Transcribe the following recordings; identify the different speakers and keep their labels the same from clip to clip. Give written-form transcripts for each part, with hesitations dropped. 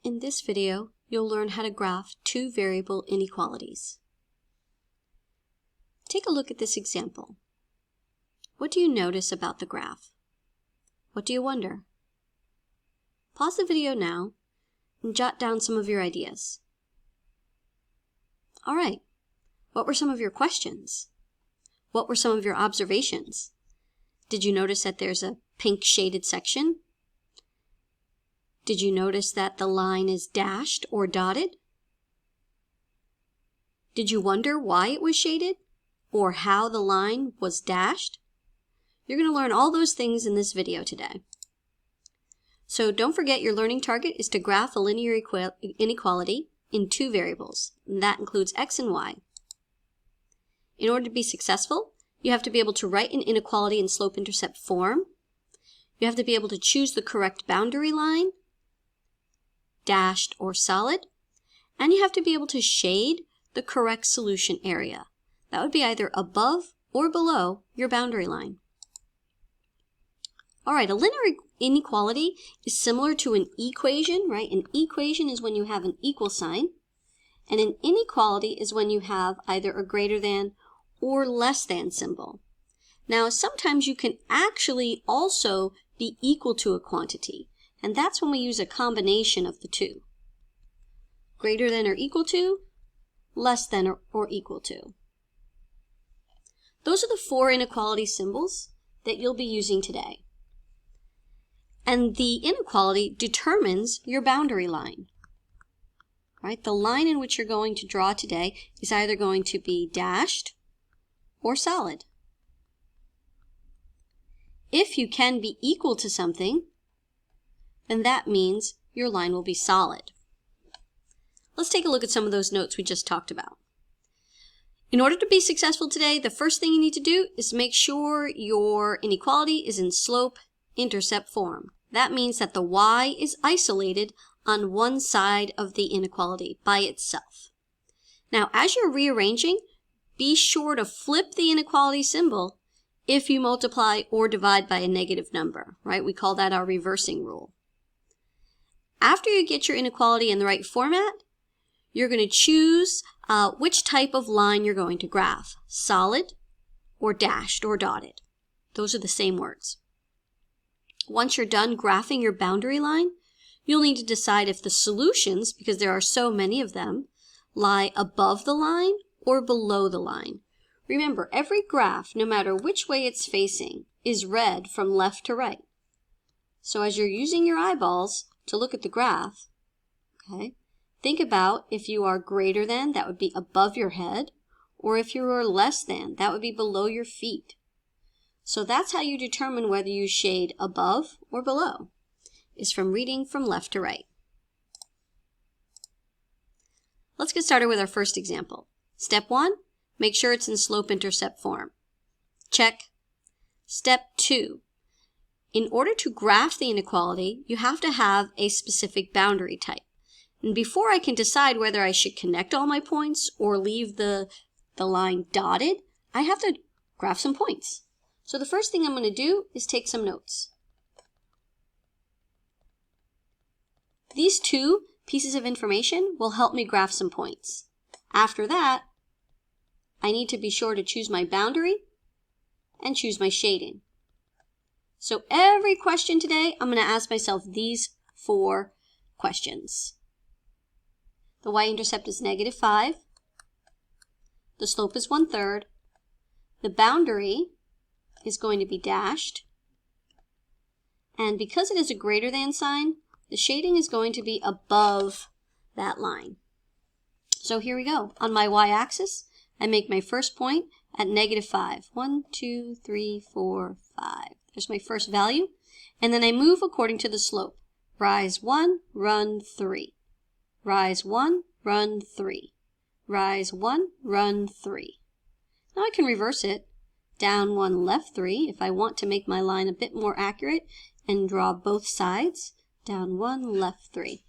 Speaker 1: In this video, you'll learn how to graph two-variable inequalities. Take a look at this example. What do you notice about the graph? What do you wonder? Pause the video now and jot down some of your ideas. All right, what were some of your questions? What were some of your observations? Did you notice that there's a pink shaded section? Did you notice that the line is dashed or dotted? Did you wonder why it was shaded or how the line was dashed? You're going to learn all those things in this video today. So don't forget your learning target is to graph a linear inequality in two variables, and that includes x and y. In order to be successful, you have to be able to write an inequality in slope-intercept form. You have to be able to choose the correct boundary line, dashed or solid, and you have to be able to shade the correct solution area. That would be either above or below your boundary line. All right, a linear inequality is similar to an equation, right? An equation is when you have an equal sign, and an inequality is when you have either a greater than or less than symbol. Now, sometimes you can actually also be equal to a quantity, and that's when we use a combination of the two. Greater than or equal to, less than or equal to. Those are the four inequality symbols that you'll be using today. And the inequality determines your boundary line. Right? The line in which you're going to draw today is either going to be dashed or solid. If you can be equal to something, then that means your line will be solid. Let's take a look at some of those notes we just talked about. In order to be successful today, the first thing you need to do is make sure your inequality is in slope-intercept form. That means that the y is isolated on one side of the inequality by itself. Now, as you're rearranging, be sure to flip the inequality symbol if you multiply or divide by a negative number, right? We call that our reversing rule. After you get your inequality in the right format, you're going to choose which type of line you're going to graph, solid or dashed or dotted. Those are the same words. Once you're done graphing your boundary line, you'll need to decide if the solutions, because there are so many of them, lie above the line or below the line. Remember, every graph, no matter which way it's facing, is read from left to right. So as you're using your eyeballs to look at the graph, okay, think about if you are greater than, that would be above your head, or if you are less than, that would be below your feet. So that's how you determine whether you shade above or below, is from reading from left to right. Let's get started with our first example. Step 1, make sure it's in slope-intercept form. Check. Step 2, in order to graph the inequality, you have to have a specific boundary type. And before I can decide whether I should connect all my points or leave the line dotted, I have to graph some points. So the first thing I'm going to do is take some notes. These two pieces of information will help me graph some points. After that, I need to be sure to choose my boundary and choose my shading. So every question today, I'm going to ask myself these four questions. The y-intercept is -5. The slope is 1/3. The boundary is going to be dashed. And because it is a greater than sign, the shading is going to be above that line. So here we go. On my y-axis, I make my first point at -5. 1, 2, 3, 4, 5. There's my first value. And then I move according to the slope. Rise 1, run 3. Rise 1, run 3. Rise 1, run 3. Now I can reverse it. Down 1, left 3, if I want to make my line a bit more accurate and draw both sides. Down 1, left 3.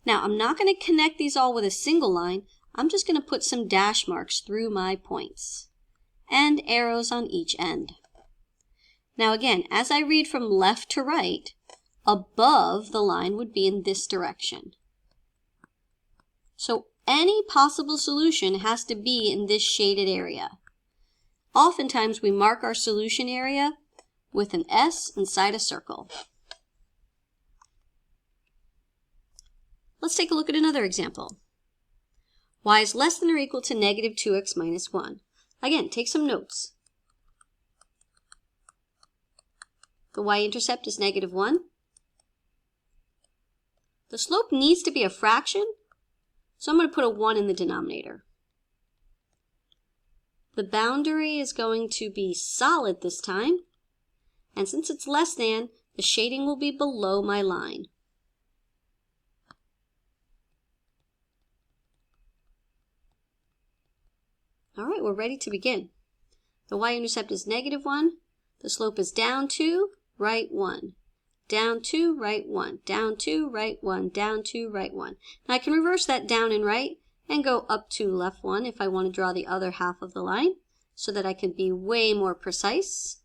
Speaker 1: Now I'm not going to connect these all with a single line. I'm just going to put some dash marks through my points and arrows on each end. Now again, as I read from left to right, above the line would be in this direction. So any possible solution has to be in this shaded area. Oftentimes we mark our solution area with an S inside a circle. Let's take a look at another example. Y is less than or equal to negative 2x minus 1. Again, take some notes. The y-intercept is negative 1. The slope needs to be a fraction, so I'm going to put a 1 in the denominator. The boundary is going to be solid this time, and since it's less than, the shading will be below my line. All right, we're ready to begin. The y-intercept is negative 1. The slope is down 2, right 1. Down 2, right 1. Down 2, right 1. Down 2, right 1. Now I can reverse that down and right and go up 2, left 1 if I want to draw the other half of the line so that I can be way more precise.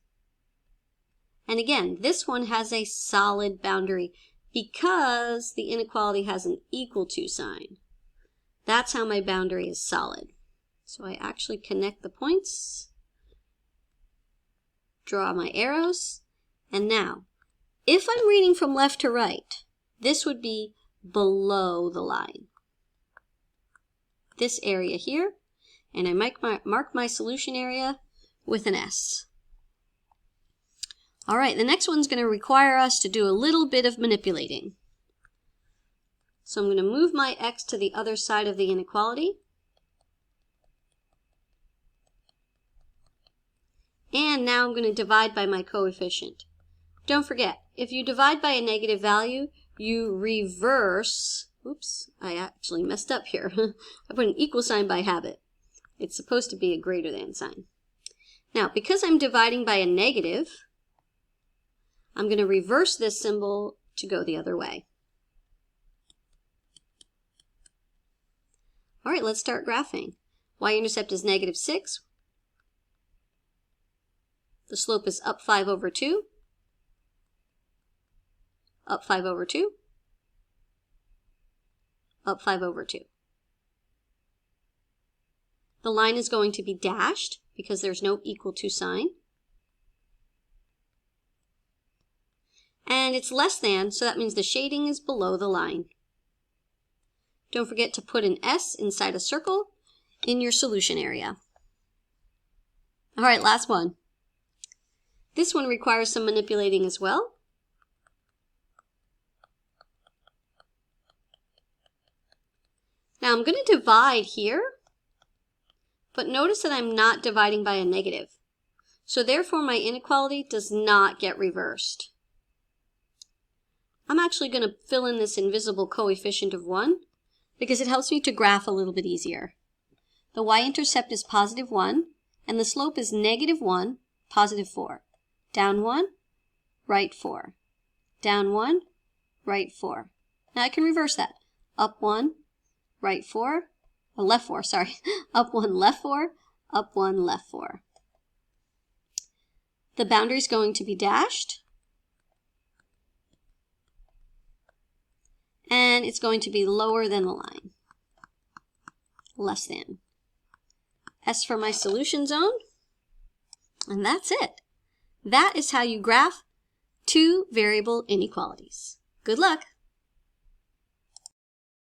Speaker 1: And again, this one has a solid boundary because the inequality has an equal to sign. That's how my boundary is solid. So I actually connect the points, draw my arrows, and now, if I'm reading from left to right, this would be below the line. This area here, and I mark my solution area with an S. All right, the next one's going to require us to do a little bit of manipulating. So I'm going to move my X to the other side of the inequality. And now I'm going to divide by my coefficient. Don't forget, if you divide by a negative value, you reverse. Oops, I actually messed up here. I put an equal sign by habit. It's supposed to be a greater than sign. Now, because I'm dividing by a negative, I'm going to reverse this symbol to go the other way. All right, let's start graphing. Y-intercept is negative 6. The slope is up 5 over 2, up 5 over 2, up 5 over 2. The line is going to be dashed because there's no equal to sign. And it's less than, so that means the shading is below the line. Don't forget to put an S inside a circle in your solution area. All right, last one. This one requires some manipulating as well. Now I'm going to divide here, but notice that I'm not dividing by a negative. So therefore my inequality does not get reversed. I'm actually going to fill in this invisible coefficient of 1 because it helps me to graph a little bit easier. The y-intercept is positive 1, and the slope is negative 1, positive 4. Down 1, right 4. Down 1, right 4. Now I can reverse that. Up 1, right 4, left 4, sorry. Up 1, left 4, up 1, left 4. The boundary is going to be dashed. And it's going to be lower than the line. Less than. S for my solution zone. And that's it. That is how you graph two variable inequalities. Good luck!